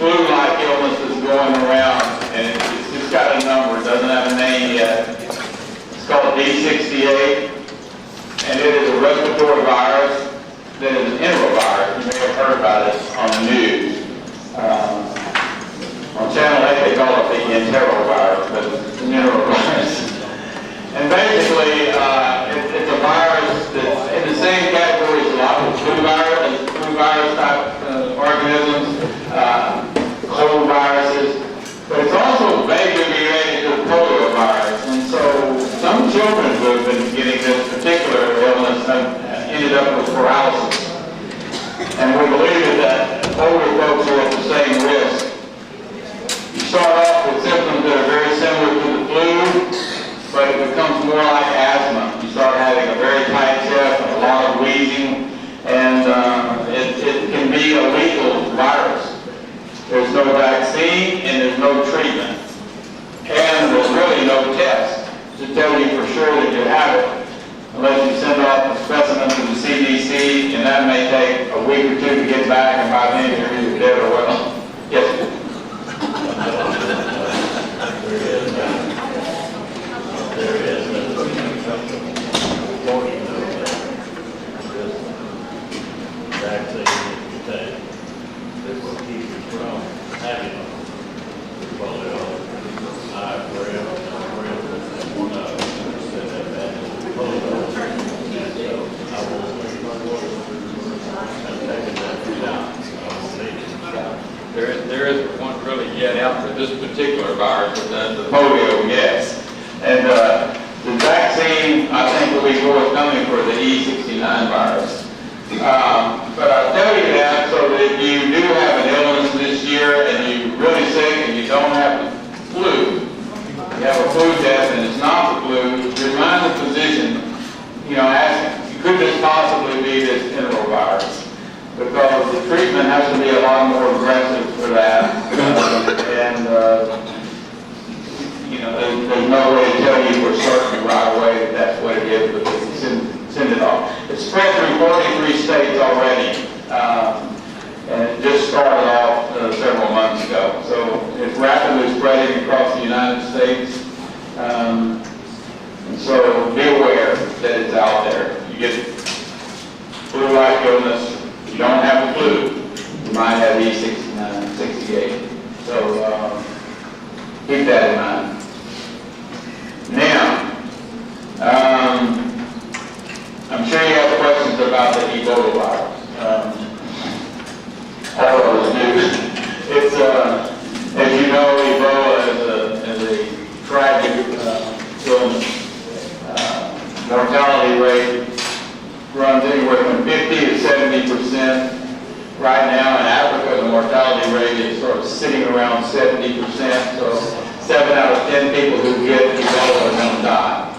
flu-like illness that's going around, and it's just got a number. It doesn't have a name yet. It's called D68, and it is a respiratory virus that is an enterovirus. You may have heard about it on the news. On Channel 8 they call it the enterovirus, but it's an enterovirus. And basically, it's a virus that's in the same category as a lot of flu virus type organisms, cold viruses, but it's also vaguely related to the polio virus. And so some children who have been getting this particular illness have ended up with paralysis. And we believe that older folks are at the same risk. You start off with symptoms that are very similar to the flu, but it becomes more like asthma. You start having a very tight chest and a lot of wheezing, and it can be a lethal virus. There's no vaccine and there's no treatment. And there's really no test to tell you for sure that you have it, unless you send off a specimen to the CDC, and that may take a week or two to get back, and by then you're either dead or well. Yes, sir. There is a portion of this vaccine that you take that will keep you from having polio. I've read and one of them said that is polio. And so I will have taken that down. There isn't one really yet out for this particular virus, but the polio, yes. And the vaccine, I think, will be forthcoming for the E69 virus. But I tell you that so that if you do have an illness this year and you're really sick and you don't have the flu, you have a flu test and it's not the flu, remind the physician, ask, could this possibly be this enterovirus? Because the treatment has to be a lot more aggressive for that. There's no way to tell you for certain right away that that's what it is, but send it off. It's spread through 43 states already, and it just started off several months ago. So it's rapidly spreading across the United States, and so be aware that it's out there. You get flu-like illness, you don't have the flu, you might have E69, 68. So keep that in mind. Now, I'm sure you have questions about the Ebola virus. All of us do. It's, as you know, Ebola is a tragic illness. Mortality rate runs anywhere from 50 to 70%. Right now in Africa, the mortality rate is sort of sitting around 70%. So 7 out of 10 people who get Ebola are going to die.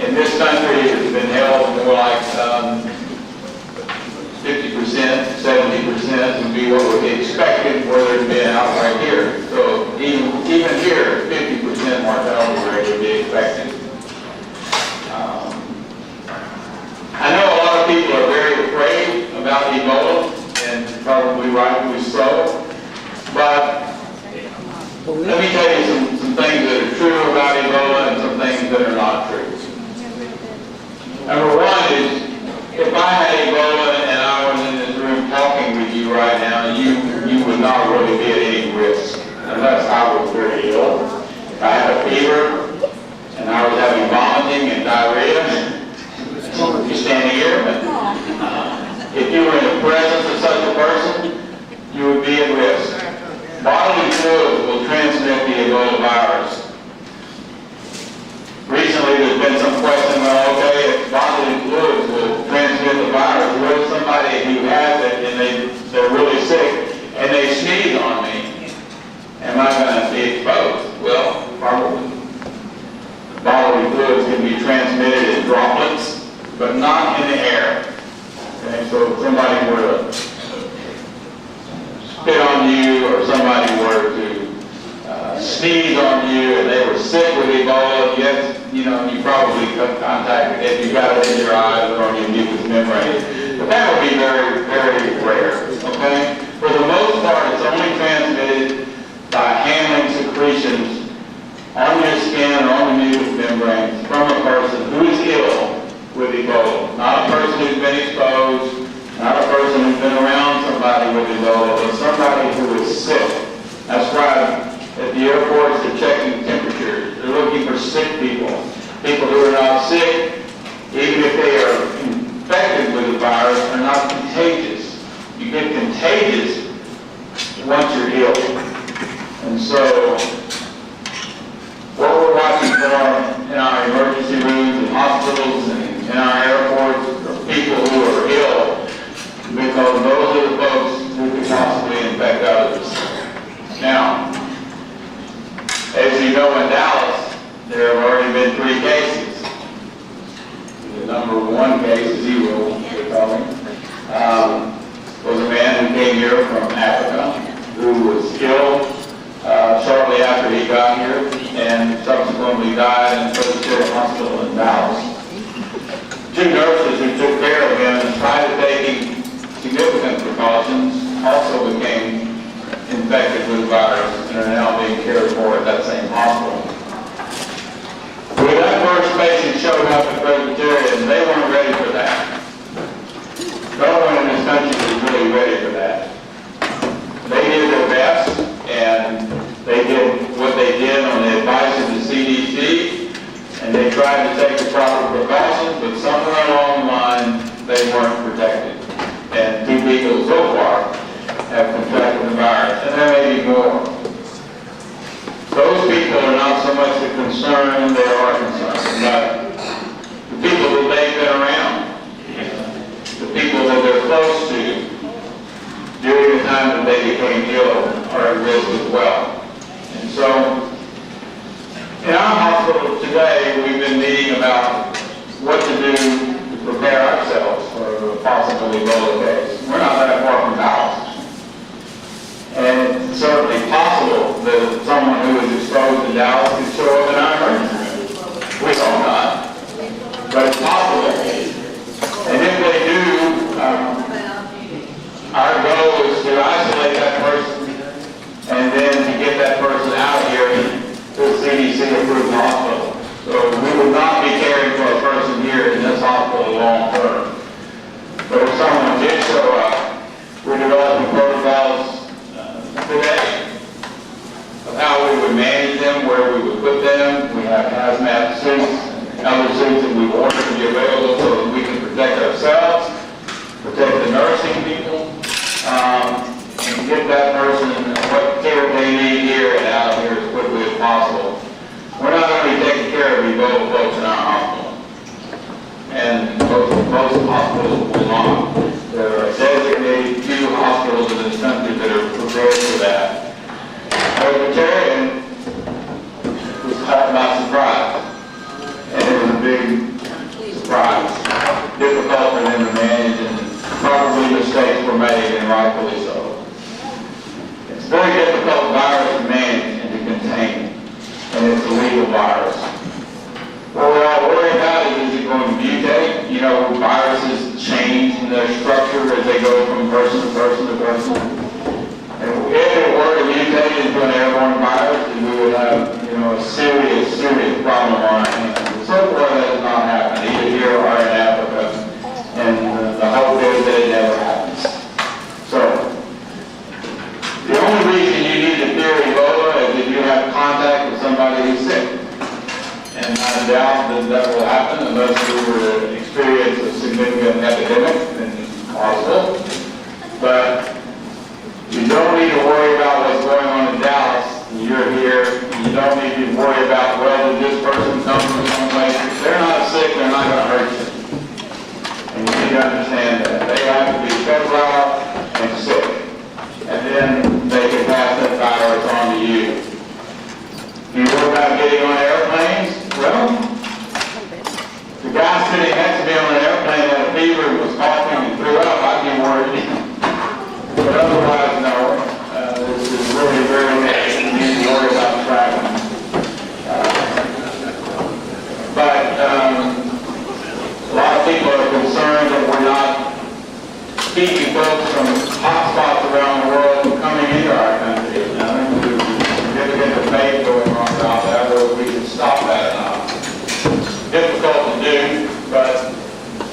In this country, it's been held more like 50%, 70% would be what would be expected were there to be an outbreak here. So even here, 50% mortality rate would be expected. I know a lot of people are very afraid about Ebola, and probably rightly so, but let me tell you some things that are true about Ebola and some things that are not true. Number one is, if I had Ebola and I was in this room talking with you right now, you would not really be at any risk, unless I was very ill. If I had a fever and I was having vomiting and diarrhea, you're standing here, but if you were in the presence of such a person, you would be at risk. Bodily fluids will transmit the Ebola virus. Recently, there's been some question, well, okay, if bodily fluids will transmit the virus, what if somebody who has it and they're really sick and they sneeze on me? Am I going to be exposed? Well, probably. Bodily fluids can be transmitted in droplets, but not in the air. Okay, so if somebody were to spit on you or somebody were to sneeze on you and they were sick with Ebola, yes, you probably contacted if you got it in your eyes or on your mucous membrane. But that would be very, very rare, okay? For the most part, it's with Ebola, but somebody who is sick. That's why at the airports they're checking temperatures. They're looking for sick people. People who are not sick, even if they are infected with the virus, are not contagious. You get contagious once you're ill. And so, what we're watching for in our emergency rooms and hospitals and in our airports are people who are ill, because those are the folks who could possibly infect others. Now, as you know, in Dallas, there have already been 3 cases. The number 1 case, zero, they call him, was a man who came here from Africa, who was ill shortly after he got here, and subsequently died in the Presbyterian Hospital in Dallas. 2 nurses who took care of him, in spite of taking significant precautions, also became infected with the virus and are now being cared for at that same hospital. When that first patient showed up at Presbyterian, they weren't ready for that. No one in this country was really ready for that. They did their best, and they did what they did on the advice of the CDC, and they tried to take the proper precautions, but somewhere along the line, they weren't protected. And 2 people so far have contracted the virus, and there may be more. Those people are not so much the concern, they are concerned, but the people that they've been around, the people that they're close to, during the time that they became ill, are at risk as well. And so, in our hospital today, we've been meeting about what to do to prepare ourselves for a possible Ebola case. We're not that far from Dallas. And it's certainly possible that someone who is exposed to Dallas could show up in our emergency room. We hope not, but it's possible. And if they do, our goal is to isolate that person and then to get that person out of here to a CDC-approved hospital. So we will not be caring for a person here in this hospital long term. But if someone did show up, we're developing protocols today of how we would manage them, where we would put them. We have hazmat suits and other suits that we've ordered to be available so that we can protect ourselves, protect the nursing people, and get that person what care they need here and out of here as quickly as possible. We're not only taking care of Ebola folks in our hospital, and most hospitals will not. There are designated few hospitals in this country that are prepared for that. Presbyterian was caught by surprise, and it was a big surprise. Difficult for them to manage, and probably mistakes were made, and rightfully so. It's a very difficult virus to manage and to contain, and it's a lethal virus. What we're all worried about is it going to mutate? You know, viruses change in their structure as they go from person to person to person. And if it were to mutate into an airborne virus, then we would have, a serious problem on our hands. So far, that has not happened, either here or in Africa. And the hope is that it never happens. So, the only reason you need to fear Ebola is if you have contact with somebody who's sick. And I doubt that that will happen unless we were to experience a significant epidemic, and possible. But you don't need to worry about what's going on in Dallas. You're here. You don't need to worry about, well, did this person come from someplace? If they're not sick, they're not going to hurt you. And you need to understand that. They have to be febrile and sick. And then they can pass that virus on to you. You worry about getting on airplanes? Well, the guy sitting next to me on an airplane had a fever and was coughing and threw up. I'd be worried. But otherwise, no. This is really very bad. You need to worry about traveling. But a lot of people are concerned that we're not keeping folks from hot spots around the world from coming into our country. Now, there's a significant debate going on about that, whether we can stop that or not. Difficult to do, but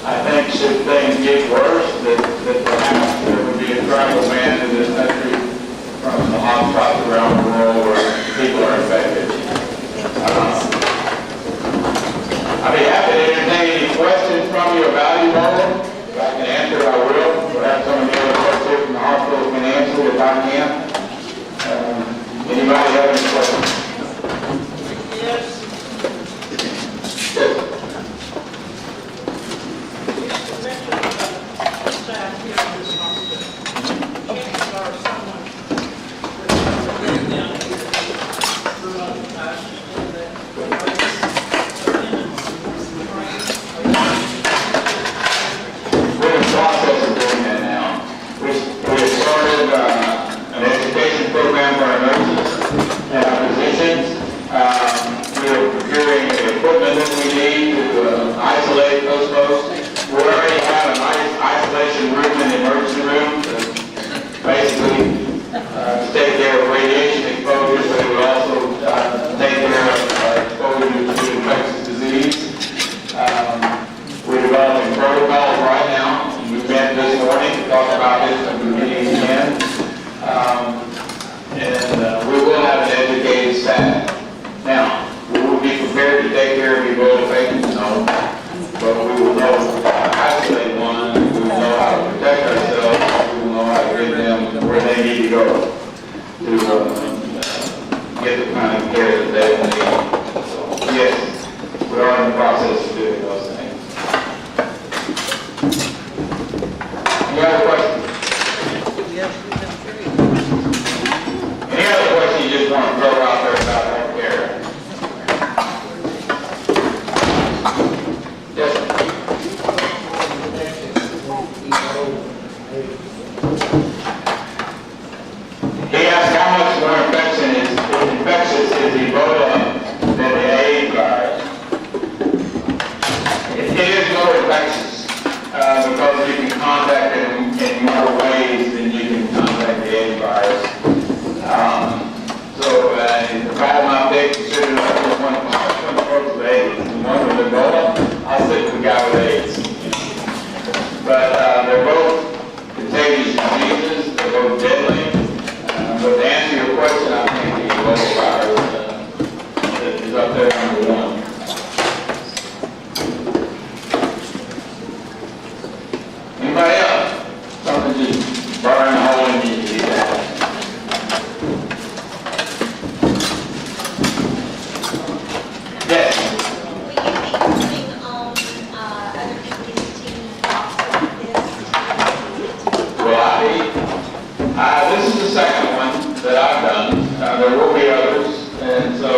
I think should things get worse, that perhaps there would be a travel ban talk about this when we meet again. We will have an educated staff. Now, we will be prepared to take care of Ebola patients, no, but we will know how to isolate one, we will know how to protect ourselves, we will know how to get them where they need to go to get the kind of care that they will need. So, yes, we are in the process of doing those things. Any other questions? Any other questions you just want to throw out there about healthcare? Yes, sir. He asked how much more infectious is Ebola than the AIDS virus. It is more infectious because you can contact it in more ways than you can contact the AIDS virus. If I had my big decision, I just want to approach with AIDS. One with Ebola, I'll stick with the guy with AIDS. But they're both contagious diseases, they're both deadly. But to answer your question, I think the Ebola virus is up there number one. Anybody else? Something just burning a hole in you to eat that. Yes. Will you be putting on other committees to talk about this? Will I be? This is the second one that I've done. There will be others, and so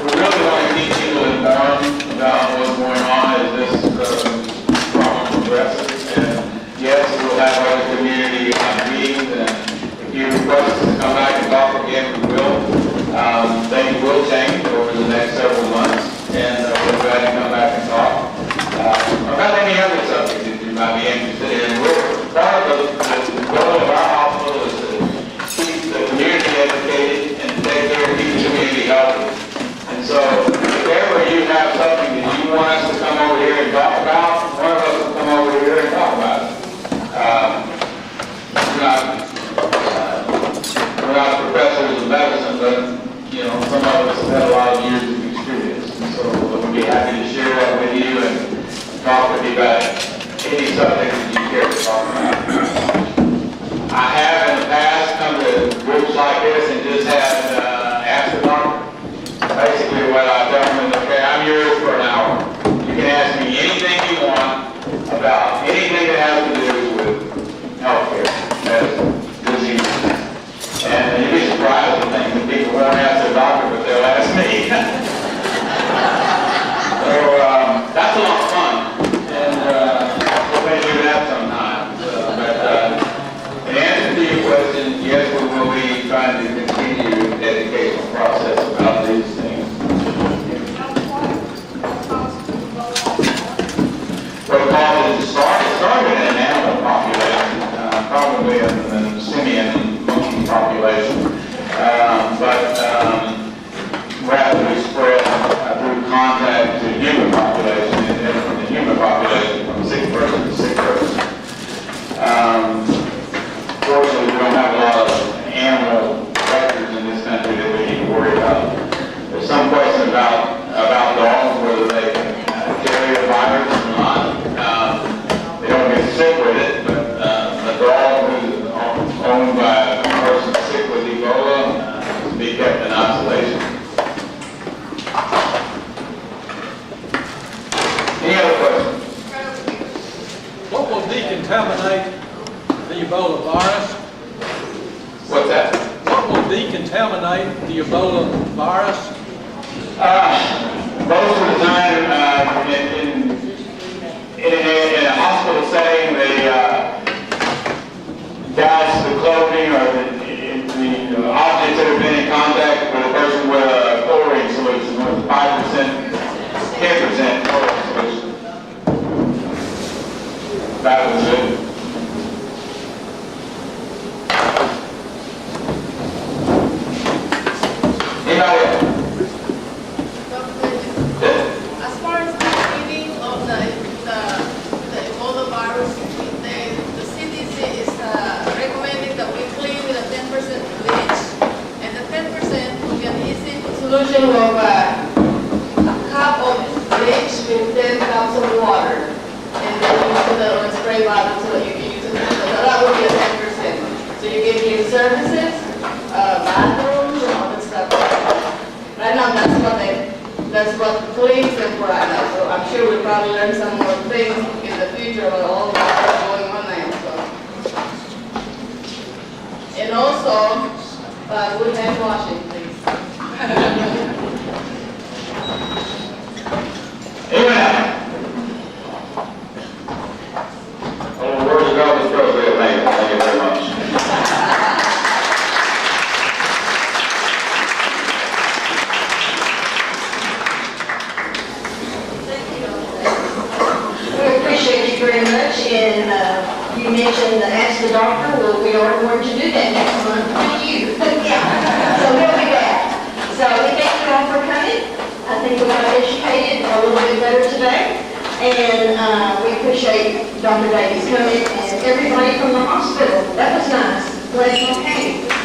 we really want to keep people informed about what's going on as this problem progresses. And yes, we'll have other community meetings, and if you request us to come back and talk again, we will. Things will change over the next several months, and we're glad to come back and talk about any other subject that you might be interested in. Part of the goal of our hospital is to keep the community educated and take care of keep the community healthy. And so, if ever you have something that you want us to come over here and talk about, one of us will come over here and talk about it. We're not professors of medicine, but some of us have had a lot of years of experience. And so we'll be happy to share that with you and talk with you about any subject that you care to talk about. I have in the past come to groups like this and just had asked the doctor. Basically what I tell them is, okay, I'm yours for an hour. You can ask me anything you want about anything that has to do with healthcare, medicine, disease. And you'd be surprised at things that people won't ask their doctor, but they'll ask me. So that's a lot of fun, and we'll maybe do that sometime. But in answer to your question, yes, we will be trying to continue the educational process about these things. What causes it started in an animal population, probably in the simian monkey population, but rapidly spread through contact to human population, and then from the human population from sick person to sick person. Fortunately, we don't have a lot of animal vectors in this country that we need to worry about. There's some question about dogs, whether they can carry the virus or not. They don't get sick with it, but a dog who's owned by a person sick with Ebola to be kept in isolation. Any other questions? What will decontaminate the Ebola virus? What's that? What will decontaminate the Ebola virus? Most of the time, in a hospital setting, they douse the clothing or the objects that have been in contact with a person with a chlorine solution, with 5%, 10% chlorine solution. That was it. Anybody else? As far as the treating of the Ebola virus, the distribution of a cup of bleach with 10 cups of water. And then you put that on a spray bottle so that you can use it. So that would be a 10%. So you get clean services, bathrooms, and all that stuff. Right now, that's what cleans them for right now. So I'm sure we'll probably learn some more things in the future about all that's going on now. So. And also, good hand washing, please. Amen. Well, the words of God was perfectly amazing. Thank you very much. We appreciate you very much, and you mentioned ask the doctor. Well, we are going to do that next month with you. Yeah, so we'll be back. So we thank you all for coming. I think we got educated a little bit better today, and we appreciate Dr. Davies coming and everybody from the hospital. That was nice. Glad you came.